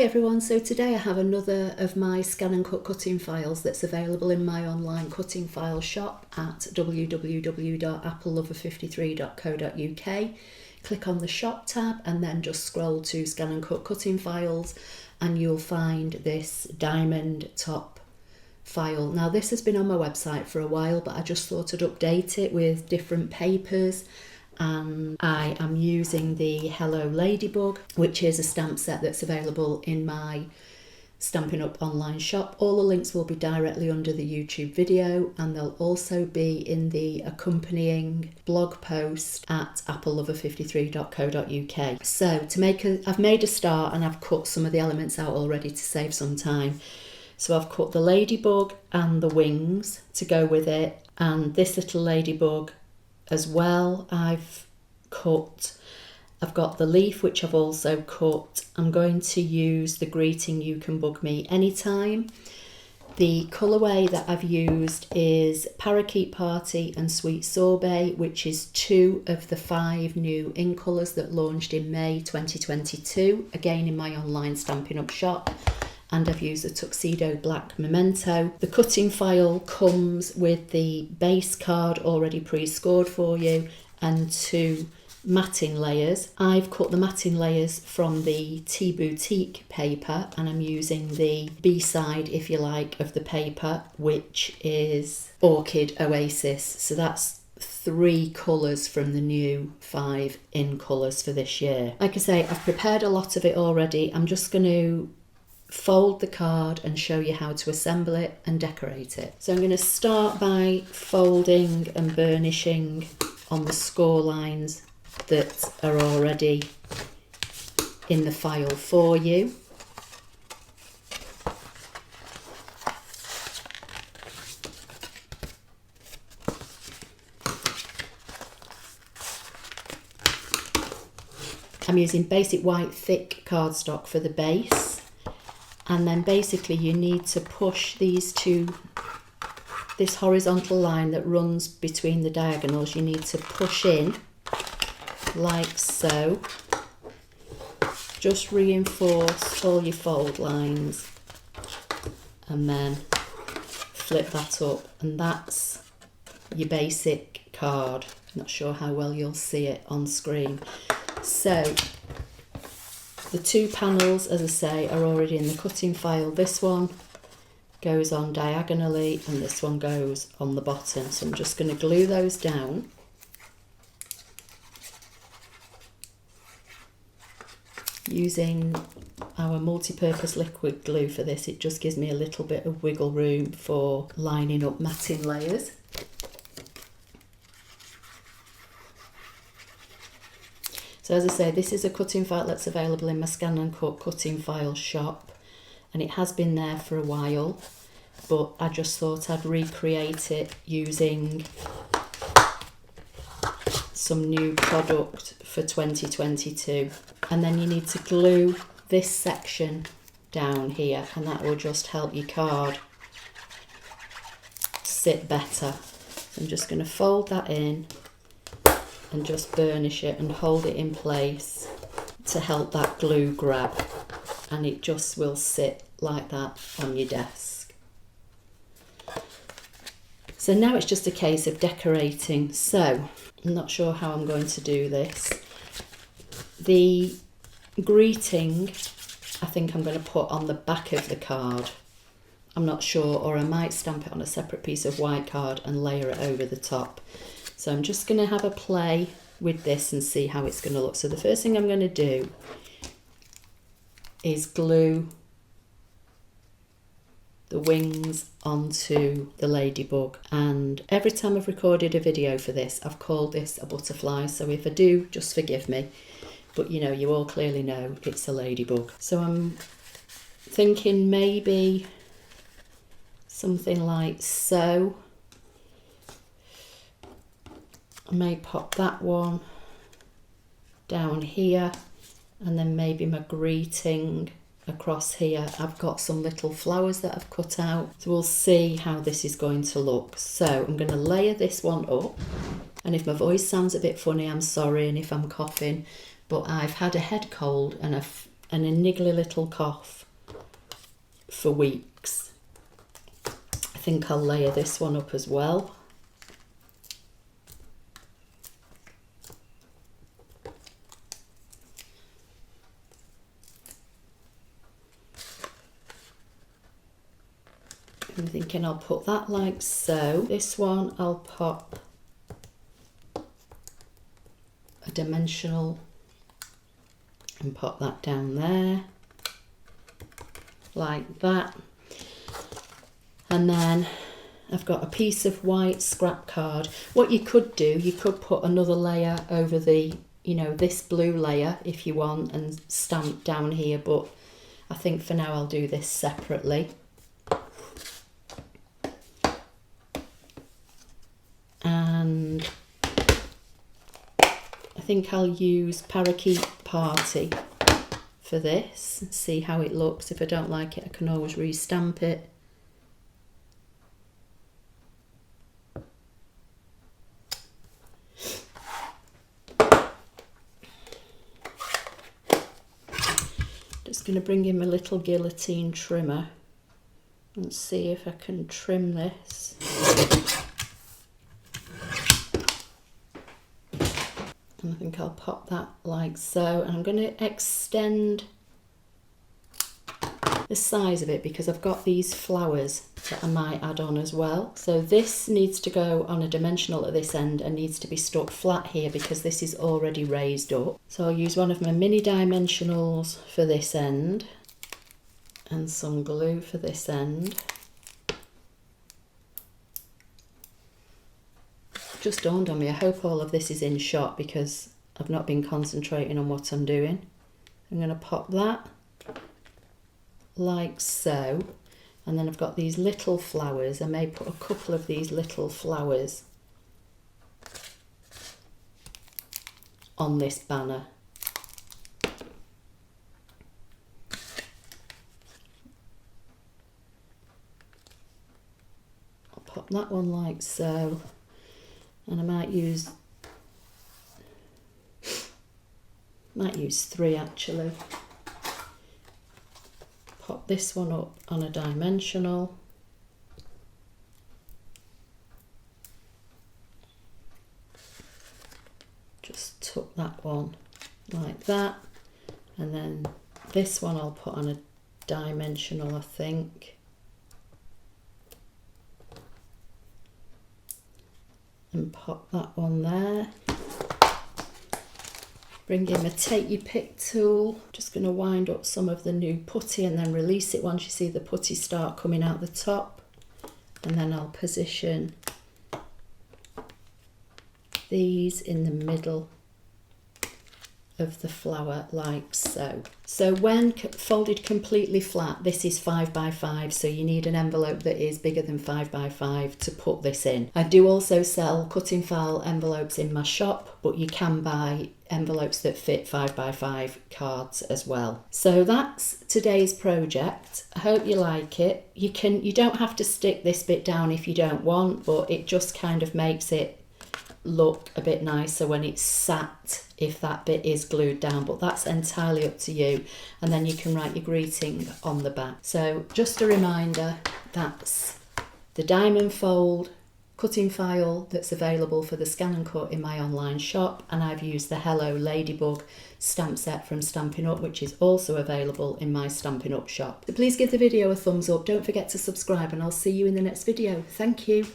Hi everyone, so today I have another of my ScanNCut cutting files that's available in my online cutting file shop at www.applelover53.co.uk. Click on the shop tab and then just scroll to ScanNCut cutting files and you'll find this diamond top file. Now this has been on my website for a while, but I just thought I'd update it with different papers. And I am using the Hello Ladybug, which is a stamp set that's available in my Stampin' Up online shop. All the links will be directly under the YouTube video and they'll also be in the accompanying blog post at applelover53.co.uk. So I've made a start and I've cut some of the elements out already to save some time. So I've cut the ladybug and the wings to go with it, and this little ladybug as well I've cut. I've got the leaf which I've also cut. I'm going to use the greeting "You Can Bug Me Anytime." The colourway that I've used is Parakeet Party and Sweet Sorbet, which is 2 of the 5 new ink colours that launched in May 2022, again in my online Stampin' Up shop. And I've used a Tuxedo Black Memento. The cutting file comes with the base card already pre-scored for you and 2 matting layers. I've cut the matting layers from the Tea Boutique paper and I'm using the B-side, if you like, of the paper, which is Orchid Oasis. So that's 3 colours from the new 5 in colours for this year. Like I say, I've prepared a lot of it already. I'm just going to fold the card and show you how to assemble it and decorate it. So I'm going to start by folding and burnishing on the score lines that are already in the file for you. I'm using basic white thick cardstock for the base. And then basically you need to push this horizontal line that runs between the diagonals, you need to push in like so. Just reinforce all your fold lines and then flip that up, and that's your basic card. Not sure how well you'll see it on screen. So the 2 panels, as I say, are already in the cutting file. This one goes on diagonally and this one goes on the bottom. So I'm just going to glue those down. Using our multi-purpose liquid glue for this, it just gives me a little bit of wiggle room for lining up matting layers. So as I say, this is a cutting file that's available in my ScanNCut cutting file shop, and it has been there for a while, but I just thought I'd recreate it using some new product for 2022. And then you need to glue this section down here, and that will just help your card sit better. So I'm just going to fold that in and just burnish it and hold it in place to help that glue grab, and it just will sit like that on your desk. So now it's just a case of decorating. So I'm not sure how I'm going to do this. The greeting I think I'm going to put on the back of the card. I'm not sure, or I might stamp it on a separate piece of white card and layer it over the top. So I'm just going to have a play with this and see how it's going to look. So the first thing I'm going to do is glue the wings onto the ladybug. And every time I've recorded a video for this, I've called this a butterfly. So if I do, just forgive me. But you know, you all clearly know it's a ladybug. So I'm thinking maybe something like so. I may pop that one down here, and then maybe my greeting across here. I've got some little flowers that I've cut out, so we'll see how this is going to look. So I'm going to layer this one up, and if my voice sounds a bit funny, I'm sorry, and if I'm coughing, but I've had a head cold and and a niggly little cough for weeks. I think I'll layer this one up as well. I'm thinking I'll put that like so. This one I'll pop a dimensional and pop that down there like that. And then I've got a piece of white scrap card. What you could do, you could put another layer over the, you know, this blue layer if you want, and stamp down here, but I think for now I'll do this separately. And I think I'll use Parakeet Party for this, see how it looks. If I don't like it, I can always re-stamp it. Just going to bring in my little guillotine trimmer and see if I can trim this. And I think I'll pop that like so, and I'm going to extend the size of it because I've got these flowers that I might add on as well. So this needs to go on a dimensional at this end and needs to be stuck flat here because this is already raised up. So I'll use one of my mini dimensionals for this end and some glue for this end. Just dawned on me, I hope all of this is in shot because I've not been concentrating on what I'm doing. I'm going to pop that like so, and then I've got these little flowers. I may put a couple of these little flowers on this banner. I'll pop that one like so. And I might use 3 actually. Pop this one up on a dimensional. Just tuck that one like that. And then this one I'll put on a dimensional, I think. And pop that one there. Bring in my take your pick tool. Just going to wind up some of the new putty and then release it once you see the putty start coming out the top. And then I'll position these in the middle of the flower like so. So when folded completely flat, this is 5 by 5, so you need an envelope that is bigger than 5 by 5 to put this in. I do also sell cutting file envelopes in my shop, but you can buy envelopes that fit 5 by 5 cards as well. So that's today's project. I hope you like it. You don't have to stick this bit down if you don't want, but it just kind of makes it look a bit nicer when it's sat, if that bit is glued down, but that's entirely up to you. And then you can write your greeting on the back. So just a reminder, that's the diamond fold cutting file that's available for the ScanNCut in my online shop, and I've used the Hello Ladybug stamp set from Stampin' Up, which is also available in my Stampin' Up shop. So please give the video a thumbs up, don't forget to subscribe, and I'll see you in the next video. Thank you.